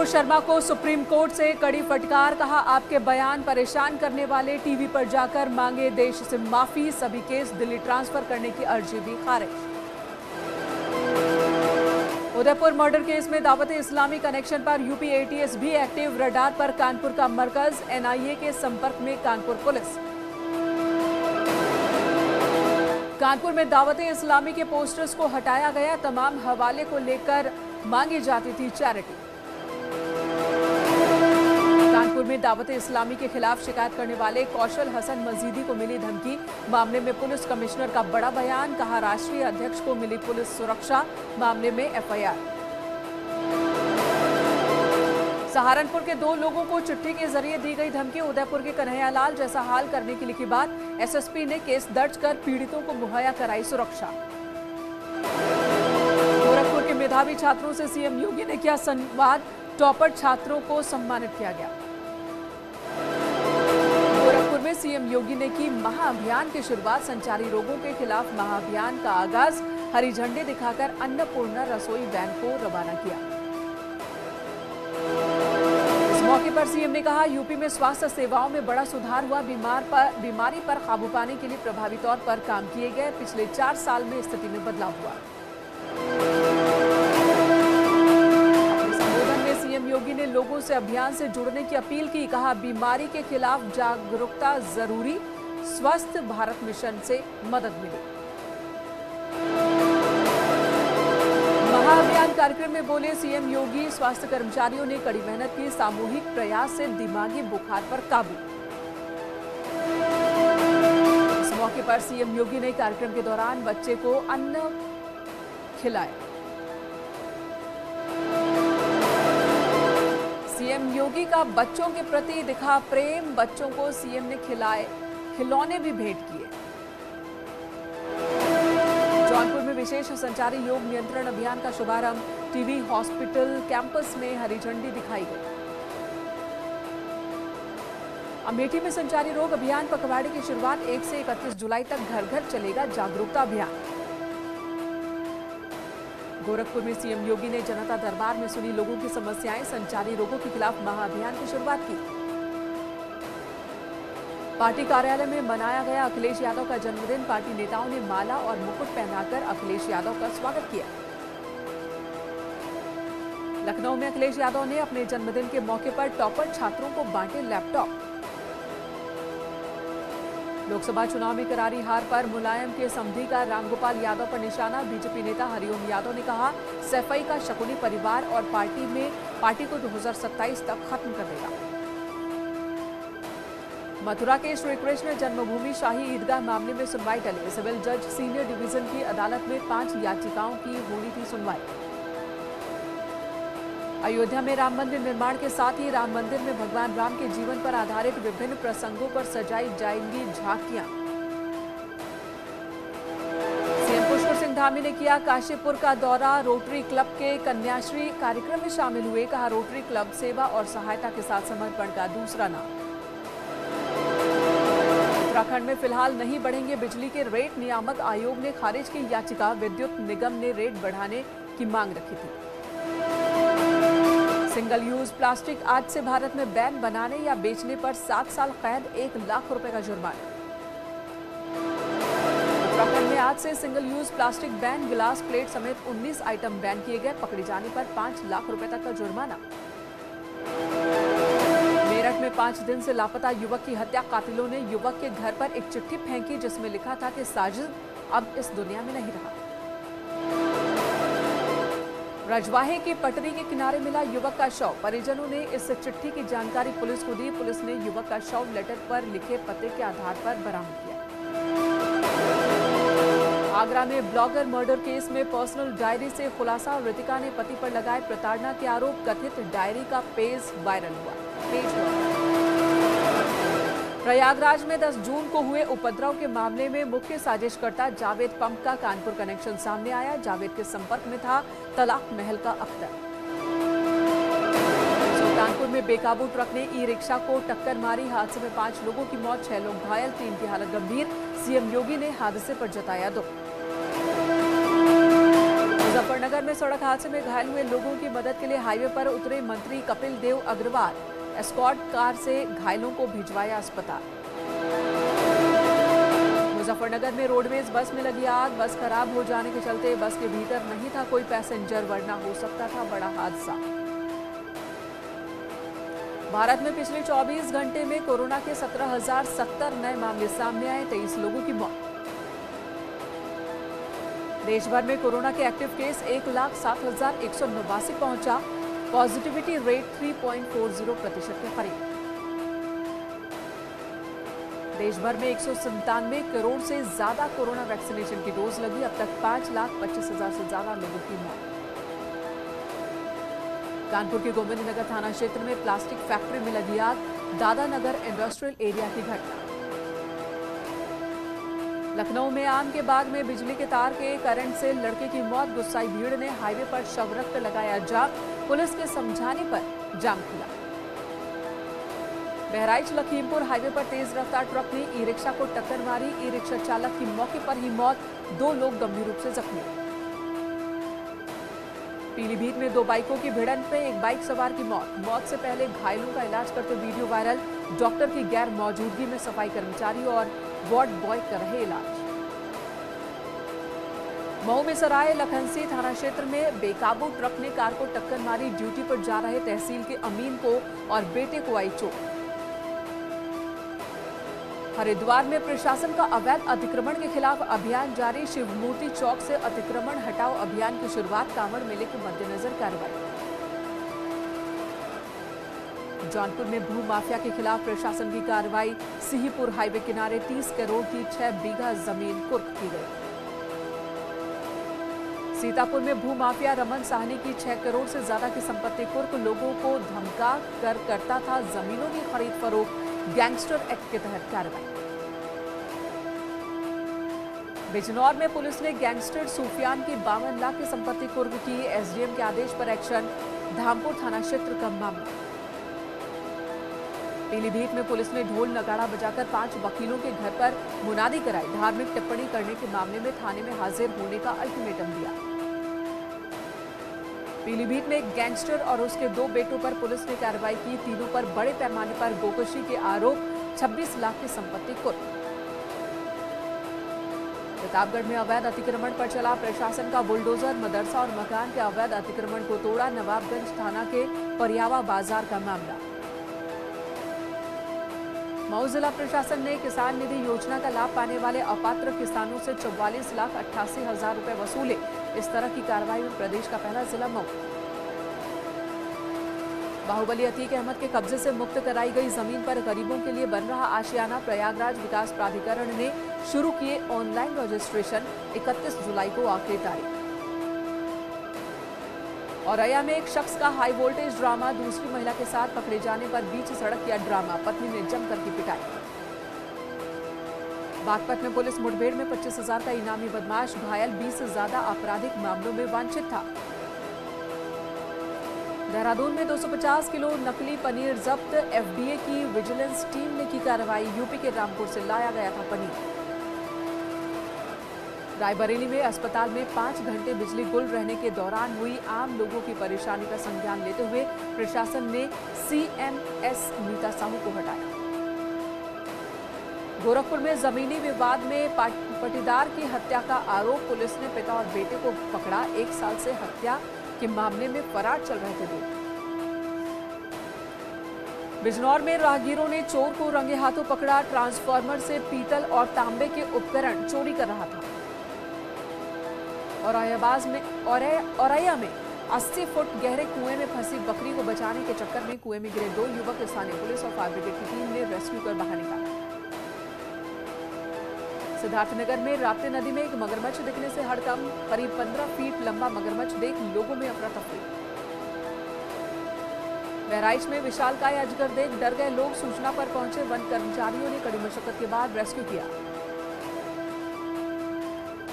नुपुर शर्मा को supreme court से कड़ी फटकार, कहा आपके बयान परेशान करने वाले, टीवी पर जाकर मांगे देश से माफी, सभी केस दिल्ली ट्रांसफर करने की अर्जी भी खारिज। उदयपुर मर्डर केस में दावत इस्लामी कनेक्शन पर यूपी एटीएस भी एक्टिव, रडार पर कानपुर का मरकज, एनआईए के संपर्क में कानपुर पुलिस। कानपुर में दावत इस्लामी के पोस्टर्स को हटाया गया, तमाम हवाले को लेकर मांगी जाती थी चैरिटी। कानपुर में दावत इस्लामी के खिलाफ शिकायत करने वाले कौशल हसन मजीदी को मिली धमकी, मामले में पुलिस कमिश्नर का बड़ा बयान, कहा राष्ट्रीय अध्यक्ष को मिली पुलिस सुरक्षा, मामले में एफआईआर। सहारनपुर के 2 लोगों को चिट्ठी के जरिए दी गई धमकी, उदयपुर के कन्हैयालाल जैसा हाल करने की लिखी बात, एसएसपी ने केस दर्ज कर पीड़ितों को मुहैया कराई सुरक्षा। गोरखपुर के मेधावी छात्रों से सीएम योगी ने किया संवाद, टॉपर छात्रों को सम्मानित किया गया। गोरखपुर में सीएम योगी ने की महाअभियान की शुरुआत, संचारी रोगों के खिलाफ महाअभियान का आगाज, हरी झंडी दिखाकर अन्नपूर्णा रसोई वैन को रवाना किया। इस मौके पर सीएम ने कहा यूपी में स्वास्थ्य सेवाओं में बड़ा सुधार हुआ, बीमारी पर काबू पाने के लिए प्रभावी तौर पर काम किए गए, पिछले 4 साल में स्थिति में बदलाव हुआ। सीएम योगी ने लोगों से अभियान से जुड़ने की अपील की, कहा बीमारी के खिलाफ जागरूकता जरूरी, स्वस्थ भारत मिशन से मदद मिली। महाअभियान कार्यक्रम में बोले सीएम योगी, स्वास्थ्य कर्मचारियों ने कड़ी मेहनत की, सामूहिक प्रयास से दिमागी बुखार पर काबू। इस मौके पर सीएम योगी ने कार्यक्रम के दौरान बच्चे को अन्न खिलाया। सीएम योगी का बच्चों के प्रति दिखा प्रेम, बच्चों को सीएम ने खिलौने भी भेंट किए। जौनपुर में विशेष संचारी योग नियंत्रण अभियान का शुभारंभ, टीबी हॉस्पिटल कैंपस में हरी झंडी दिखाई गई। अमेठी में संचारी रोग अभियान पखवाड़े की शुरुआत, 1 से 31 जुलाई तक घर घर चलेगा जागरूकता अभियान। गोरखपुर में सीएम योगी ने जनता दरबार में सुनी लोगों की समस्याएं, संचारी रोगों के खिलाफ महाअभियान की शुरुआत की। पार्टी कार्यालय में मनाया गया अखिलेश यादव का जन्मदिन, पार्टी नेताओं ने माला और मुकुट पहनाकर अखिलेश यादव का स्वागत किया। लखनऊ में अखिलेश यादव ने अपने जन्मदिन के मौके पर टॉपर छात्रों को बांटे लैपटॉप। लोकसभा चुनाव में करारी हार पर मुलायम के समधी का रामगोपाल यादव पर निशाना, बीजेपी नेता हरिओम यादव ने कहा सैफई का शकुनी परिवार और पार्टी को 2027 तक खत्म कर देगा। मथुरा के श्री कृष्ण जन्मभूमि शाही ईदगाह मामले में सुनवाई टली, सिविल जज सीनियर डिवीजन की अदालत में 5 याचिकाओं की होनी थी सुनवाई। अयोध्या में राम मंदिर निर्माण के साथ ही राम मंदिर में भगवान राम के जीवन पर आधारित विभिन्न प्रसंगों पर सजाई जाएंगी झांकियां। सीएम पुष्कर सिंह धामी ने किया काशीपुर का दौरा, रोटरी क्लब के कन्याश्री कार्यक्रम में शामिल हुए, कहा रोटरी क्लब सेवा और सहायता के साथ समर्पण का दूसरा नाम। उत्तराखंड में फिलहाल नहीं बढ़ेंगे बिजली के रेट, नियामक आयोग ने खारिज की याचिका, विद्युत निगम ने रेट बढ़ाने की मांग रखी थी। सिंगल यूज प्लास्टिक आज से भारत में बैन, बनाने या बेचने पर 7 साल कैद, 1 लाख रुपए का जुर्माना। उत्तराखंड में आज से सिंगल यूज प्लास्टिक बैन, गिलास प्लेट समेत 19 आइटम बैन किए गए, पकड़े जाने पर 5 लाख रुपए तक का जुर्माना। मेरठ में 5 दिन से लापता युवक की हत्या, कातिलों ने युवक के घर पर एक चिट्ठी फेंकी जिसमें लिखा था कि साजिद अब इस दुनिया में नहीं रहा। रजवाहे की पटरी के किनारे मिला युवक का शव, परिजनों ने इस चिट्ठी की जानकारी पुलिस को दी, पुलिस ने युवक का शव लेटर पर लिखे पते के आधार पर बरामद किया। आगरा में ब्लॉगर मर्डर केस में पर्सनल डायरी से खुलासा, रितिका ने पति पर लगाए प्रताड़ना के आरोप, कथित डायरी का पेज वायरल हुआ। प्रयागराज में 10 जून को हुए उपद्रव के मामले में मुख्य साजिशकर्ता जावेद पंप का कानपुर कनेक्शन सामने आया, जावेद के संपर्क में था तलाक महल का अख्तर। सुल्तानपुर में बेकाबू ट्रक ने ई रिक्शा को टक्कर मारी, हादसे में 5 लोगों की मौत, 6 लोग घायल, 3 की हालत गंभीर, सीएम योगी ने हादसे पर जताया दुख। मुजफ्फरनगर में सड़क हादसे में घायल हुए लोगों की मदद के लिए हाईवे पर उतरे मंत्री कपिल देव अग्रवाल। एस्कॉर्ट कार से घायलों को भिजवाया अस्पताल। मुजफ्फरनगर में रोडवेज बस में लगी आग। बस खराब हो जाने के चलते बस के भीतर नहीं था कोई पैसेंजर, वरना हो सकता था बड़ा हादसा। भारत में पिछले 24 घंटे में कोरोना के 17,070 नए मामले सामने आए, 23 लोगों की मौत। देश भर में कोरोना के एक्टिव केस 1,07,189 पहुंचा। पॉजिटिविटी रेट 3.40% के करीब। देश भर में 197 करोड़ से ज्यादा कोरोना वैक्सीनेशन की डोज लगी। अब तक 5,25,000 से ज्यादा लोगों की मौत। कानपुर के गोविंदनगर थाना क्षेत्र में प्लास्टिक फैक्ट्री में लगी आग। दादानगर इंडस्ट्रियल एरिया की घटना। लखनऊ में आम के बाग में बिजली के तार के करंट से लड़के की मौत। गुस्साई भीड़ ने हाईवे पर शव रख कर लगाया जाम। पुलिस के समझाने पर जाम खुला। बहराइच लखीमपुर हाईवे पर तेज रफ्तार ट्रक ने ई रिक्शा को टक्कर मारी। ई रिक्शा चालक की मौके पर ही मौत, 2 लोग गंभीर रूप से जख्मी। पीलीभीत में 2 बाइकों की भिड़ंत में एक बाइक सवार की मौत। मौत से पहले घायलों का इलाज करते वीडियो वायरल। डॉक्टर की गैर मौजूदगी में सफाई कर्मचारी और वार्ड बॉय कर रहे इलाज। मऊ में सराय लखनसी थाना क्षेत्र में बेकाबू ट्रक ने कार को टक्कर मारी। ड्यूटी पर जा रहे तहसील के अमीन को और बेटे को आई चोट। हरिद्वार में प्रशासन का अवैध अतिक्रमण के खिलाफ अभियान जारी। शिवमूर्ति चौक से अतिक्रमण हटाओ अभियान की शुरुआत। कांवड़ मेले के मद्देनजर कार्रवाई। जौनपुर में भू माफिया के खिलाफ प्रशासन की कार्रवाई। सिंहपुर हाईवे किनारे 30 करोड़ की 6 बीघा जमीन कुर्क की गई। सीतापुर में भू माफिया रमन साहनी की 6 करोड़ से ज्यादा की संपत्ति कुर्क। लोगों को धमका कर करता था जमीनों की खरीद फरोख्त। गैंगस्टर एक्ट के तहत कार्रवाई। बिजनौर में पुलिस ने गैंगस्टर सूफियान की 52 लाख की संपत्ति कुर्क की। एसडीएम के आदेश पर एक्शन। धामपुर थाना क्षेत्र का मामला। पीलीभीत में पुलिस ने ढोल नगाड़ा बजाकर 5 वकीलों के घर पर मुनादी कराई। धार्मिक टिप्पणी करने के मामले में थाने में हाजिर होने का अल्टीमेटम दिया। पीलीभीत में एक गैंगस्टर और उसके 2 बेटों पर पुलिस ने कार्रवाई की। तीनों पर बड़े पैमाने पर गोकशी के आरोप। 26 लाख की संपत्ति कुर्क। प्रतापगढ़ में अवैध अतिक्रमण पर चला प्रशासन का बुलडोजर। मदरसा और मकान के अवैध अतिक्रमण को तोड़ा। नवाबगंज थाना के परियावा बाजार का मामला। मऊ जिला प्रशासन ने किसान निधि योजना का लाभ पाने वाले अपात्र किसानों से 44,88,000 रुपए वसूले। इस तरह की कार्रवाई में प्रदेश का पहला जिला मऊ। बाहुबली अतीक अहमद के कब्जे से मुक्त कराई गई जमीन पर गरीबों के लिए बन रहा आशियाना। प्रयागराज विकास प्राधिकरण ने शुरू किए ऑनलाइन रजिस्ट्रेशन। 31 जुलाई को आखिरी तारीख। औरैया में एक शख्स का हाई वोल्टेज ड्रामा। दूसरी महिला के साथ पकड़े जाने पर बीच सड़क किया ड्रामा। पत्नी ने जमकर की पिटाई। बागपत में पुलिस मुठभेड़ में 25,000 का इनामी बदमाश घायल। 20 से ज्यादा आपराधिक मामलों में वांछित था। देहरादून में 250 किलो नकली पनीर जब्त। एफडीए की विजिलेंस टीम ने की कार्रवाई। यूपी के रामपुर से लाया गया था पनीर। रायबरेली में अस्पताल में 5 घंटे बिजली गुल रहने के दौरान हुई आम लोगों की परेशानी का संज्ञान लेते हुए प्रशासन ने सीएमएस नीता साहू को हटाया। गोरखपुर में जमीनी विवाद में पटीदार की हत्या का आरोप। पुलिस ने पिता और बेटे को पकड़ा। 1 साल से हत्या के मामले में फरार चल रहे थे लोग। बिजनौर में राहगीरों ने चोर को रंगे हाथों पकड़ा। ट्रांसफार्मर से पीतल और तांबे के उपकरण चोरी कर रहा था। औरैया में 80 फुट गहरे कुएं में फंसी बकरी को बचाने के चक्कर में कुएं में गिरे 2 युवक। स्थानीय पुलिस और फायर ब्रिगेड की टीम ने रेस्क्यू कर बाहर निकाला। सिद्धार्थनगर में राप्ती नदी में एक मगरमच्छ दिखने से हड़कंप। करीब 15 फीट लंबा मगरमच्छ देख लोगों में अफरा तफरी। बहराइच में विशालकाय अजगर देख डर गए लोग। सूचना पर पहुंचे वन कर्मचारियों ने कड़ी मशक्कत के बाद रेस्क्यू किया।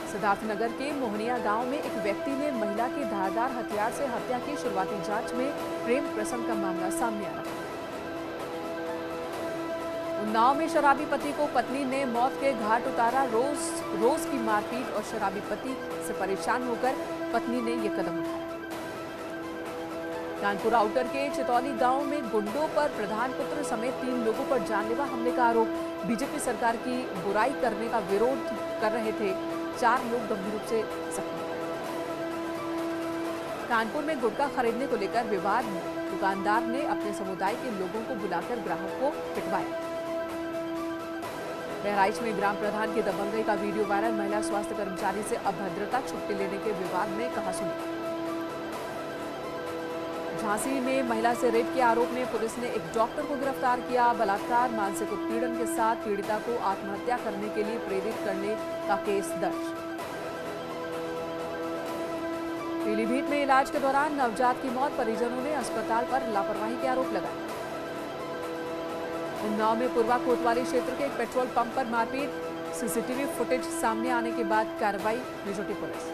सिद्धार्थनगर के मोहनिया गांव में एक व्यक्ति ने महिला की धारदार हथियार से हत्या की। शुरुआती जांच में प्रेम प्रसंग का मामला सामने आया। उन्नाव में शराबी पति को पत्नी ने मौत के घाट उतारा। रोज की मारपीट और शराबी पति से परेशान होकर पत्नी ने यह कदम उठाया। कानपुर आउटर के चितौली गांव में गुंडों पर प्रधान पुत्र समेत 3 लोगों पर जानलेवा हमले का आरोप। बीजेपी सरकार की बुराई करने का विरोध कर रहे थे 4 लोग गंभीर रूप से जख्मी। कानपुर में गुटखा खरीदने को लेकर विवाद में दुकानदार ने अपने समुदाय के लोगों को बुलाकर ग्राहक को पिटवाया। बहराइच में ग्राम प्रधान की दबंगई का वीडियो वायरल। महिला स्वास्थ्य कर्मचारी से अभद्रता छुट्टी लेने के विवाद में कहा सुनी। झांसी में महिला से रेप के आरोप में पुलिस ने एक डॉक्टर को गिरफ्तार किया। बलात्कार, मानसिक उत्पीड़न के साथ पीड़िता को आत्महत्या करने के लिए प्रेरित करने का केस दर्ज। पीलीभीत में इलाज के दौरान नवजात की मौत, परिजनों ने अस्पताल पर लापरवाही के आरोप लगाए। उन्नाव में पूर्वा कोतवाली क्षेत्र के एक पेट्रोल पंप पर मारपीट, सीसीटीवी फुटेज सामने आने के बाद कार्रवाई में जुटी पुलिस।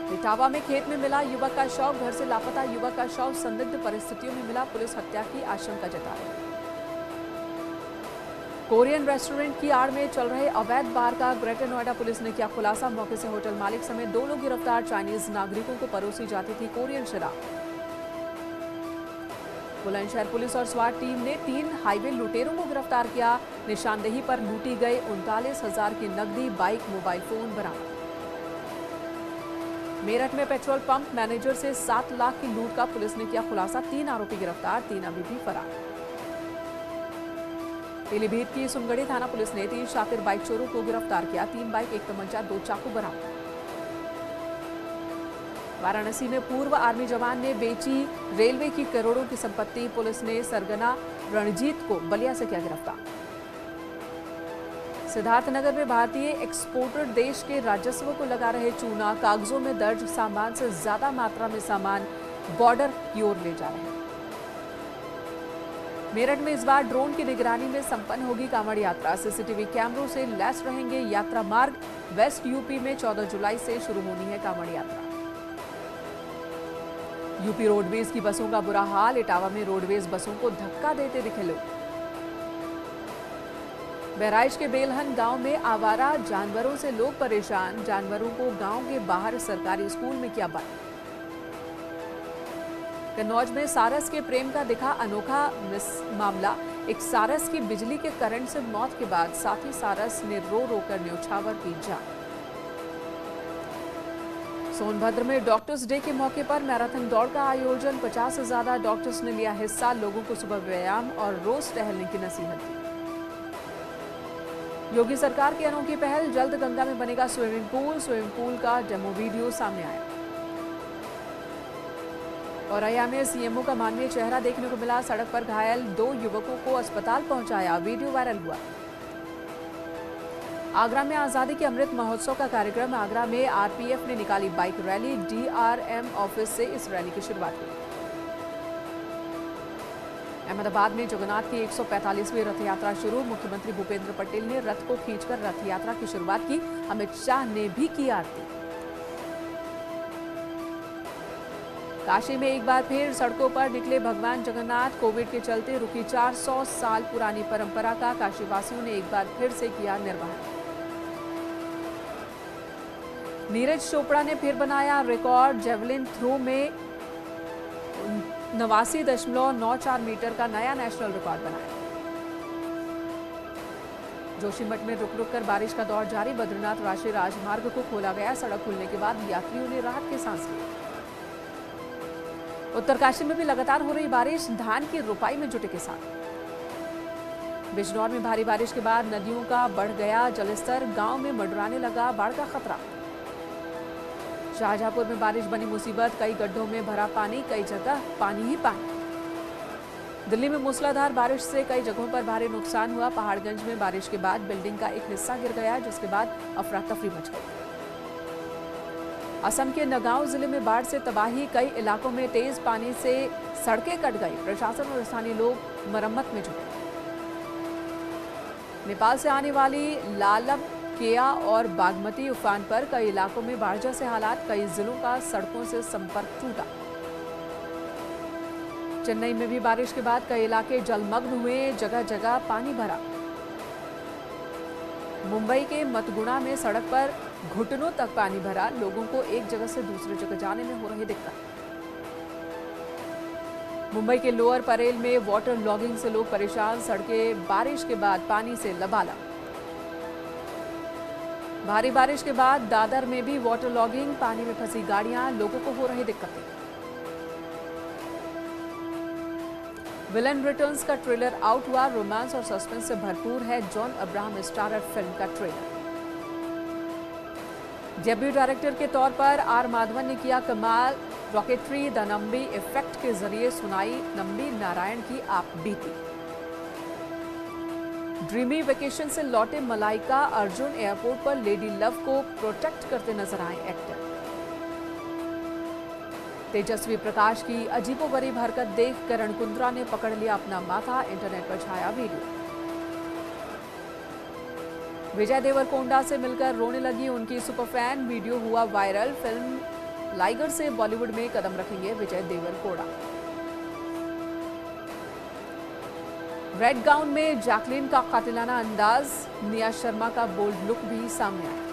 इटावा में खेत में मिला युवक का शव, घर से लापता युवक का शव संदिग्ध परिस्थितियों में मिला, पुलिस हत्या की आशंका जता रही। कोरियन रेस्टोरेंट की आड़ में चल रहे अवैध बार का ग्रेटर नोएडा पुलिस ने किया खुलासा। मौके से होटल मालिक समेत 2 लोग गिरफ्तार। चाइनीज नागरिकों को परोसी जाती थी कोरियन शराब। बुलंदशहर पुलिस और स्वाट टीम ने 3 हाईवे लुटेरों को गिरफ्तार किया। निशानदेही पर लूटी गई 39,000 की नकदी, बाइक, मोबाइल फोन बरामद। मेरठ में पेट्रोल पंप मैनेजर से 7 लाख की लूट का पुलिस ने किया खुलासा। 3 आरोपी गिरफ्तार, 3 अभी भी फरार। पीलीभीत की सुनगढ़ी थाना पुलिस ने 3 शातिर बाइक चोरों को गिरफ्तार किया। 3 बाइक, 1 तमंचा, 2 चाकू बरामद। वाराणसी में पूर्व आर्मी जवान ने बेची रेलवे की करोड़ों की संपत्ति, पुलिस ने सरगना रणजीत को बलिया से किया गिरफ्तार। सिद्धार्थनगर में भारतीय एक्सपोर्टर देश के राजस्व को लगा रहे चूना, कागजों में दर्ज सामान से ज्यादा मात्रा में सामान बॉर्डर की ओर ले जा रहे हैं। मेरठ में इस बार ड्रोन की निगरानी में संपन्न होगी कांवड़ यात्रा। सीसीटीवी कैमरों से लैस रहेंगे यात्रा मार्ग। वेस्ट यूपी में 14 जुलाई से शुरू होनी है कांवड़ यात्रा। यूपी रोडवेज की बसों का बुरा हाल, इटावा में रोडवेज बसों को धक्का देते दिखे लोग। बहराइच के बेलहन गांव में आवारा जानवरों से लोग परेशान, जानवरों को गांव के बाहर सरकारी स्कूल में किया बंद। कन्नौज में सारस के प्रेम का दिखा अनोखा मामला। एक सारस की बिजली के करंट से मौत के बाद साथी सारस ने रो रोकर न्यौछावर की जान। सोनभद्र में डॉक्टर्स डे के मौके पर मैराथन दौड़ का आयोजन। 50 से ज्यादा डॉक्टर्स ने लिया हिस्सा। लोगों को सुबह व्यायाम और रोज टहलने की नसीहत दी। योगी सरकार की अनोखी पहल, जल्द गंगा में बनेगा स्विमिंग पूल। स्विमिंग पूल का डेमो वीडियो सामने आया। औरैया में सीएमओ का मानवीय चेहरा देखने को मिला। सड़क पर घायल 2 युवकों को अस्पताल पहुंचाया, वीडियो वायरल हुआ। आगरा में आजादी के अमृत महोत्सव का कार्यक्रम। आगरा में आरपीएफ ने निकाली बाइक रैली। डीआरएम ऑफिस से इस रैली की शुरुआत हुई। अहमदाबाद में जगन्नाथ की 145वीं रथ यात्रा शुरू। मुख्यमंत्री भूपेंद्र पटेल ने रथ को खींचकर रथ यात्रा की शुरुआत की। अमित शाह ने भी की आरती। काशी में एक बार फिर सड़कों पर निकले भगवान जगन्नाथ। कोविड के चलते रुकी 400 साल पुरानी परंपरा का काशीवासियों ने एक बार फिर से किया निर्वहन। नीरज चोपड़ा ने फिर बनाया रिकॉर्ड। जेवलिन थ्रो में 89.94 मीटर का नया नेशनल रिकॉर्ड बनाया। जोशीमठ में रुक रुक कर बारिश का दौर जारी। बद्रीनाथ राष्ट्रीय राजमार्ग को खोला गया। सड़क खुलने के बाद यात्रियों ने राहत की सांस ली। उत्तरकाशी में भी लगातार हो रही बारिश, धान की रुपाई में जुटे किसान। बिजनौर में भारी बारिश के बाद नदियों का बढ़ गया जलस्तर। गांव में मंडराने लगा बाढ़ का खतरा। शाहजहांपुर में बारिश बनी मुसीबत। कई गड्ढों में भरा पानी, कई जगह पानी ही पानी। दिल्ली में मूसलाधार बारिश से कई जगहों पर भारी नुकसान हुआ। पहाड़गंज में बारिश के बाद बिल्डिंग का एक हिस्सा गिर गया, जिसके बाद अफरा तफरी मच गई। असम के नगांव जिले में बाढ़ से तबाही। कई इलाकों में तेज पानी से सड़कें कट गई। प्रशासन और स्थानीय लोग मरम्मत में जुटे। नेपाल से आने वाली लालब, केया और बागमती उफान पर कई इलाकों में बाढ़ जैसे हालात। कई जिलों का सड़कों से संपर्क टूटा। चेन्नई में भी बारिश के बाद कई इलाके जलमग्न हुए, जगह जगह पानी भरा। मुंबई के मतगुणा में सड़क पर घुटनों तक पानी भरा, लोगों को एक जगह से दूसरी जगह जाने में हो रही दिक्कत। मुंबई के लोअर परेल में वाटर लॉगिंग से लोग परेशान, सड़कें बारिश के बाद पानी से लबालब। भारी बारिश के बाद दादर में भी वाटर लॉगिंग, पानी में फंसी गाड़ियां, लोगों को हो रही दिक्कतें। विलन रिटर्न्स का ट्रेलर आउट हुआ, रोमांस और सस्पेंस से भरपूर है जॉन अब्राहम स्टारर फिल्म का ट्रेलर। डेब्यू डायरेक्टर के तौर पर आर माधवन ने किया कमाल, रॉकेटरी द नंबी इफेक्ट के जरिए सुनाई नंबी नारायण की आप बीती। ड्रीमी वेकेशन से लौटे मलाइका अर्जुन एयरपोर्ट पर लेडी लव को प्रोटेक्ट करते नजर आए एक्टर। तेजस्वी प्रकाश की अजीबोगरीब हरकत देख करण कुंद्रा ने पकड़ लिया अपना माथा, इंटरनेट पर छाया वीडियो। विजय देवरकोंडा से मिलकर रोने लगी उनकी सुपर फैन, वीडियो हुआ वायरल। फिल्म लाइगर से बॉलीवुड में कदम रखेंगे विजय देवरकोंडा। रेड गाउन में जैकलीन का कातिलाना अंदाज, निया शर्मा का बोल्ड लुक भी सामने आया।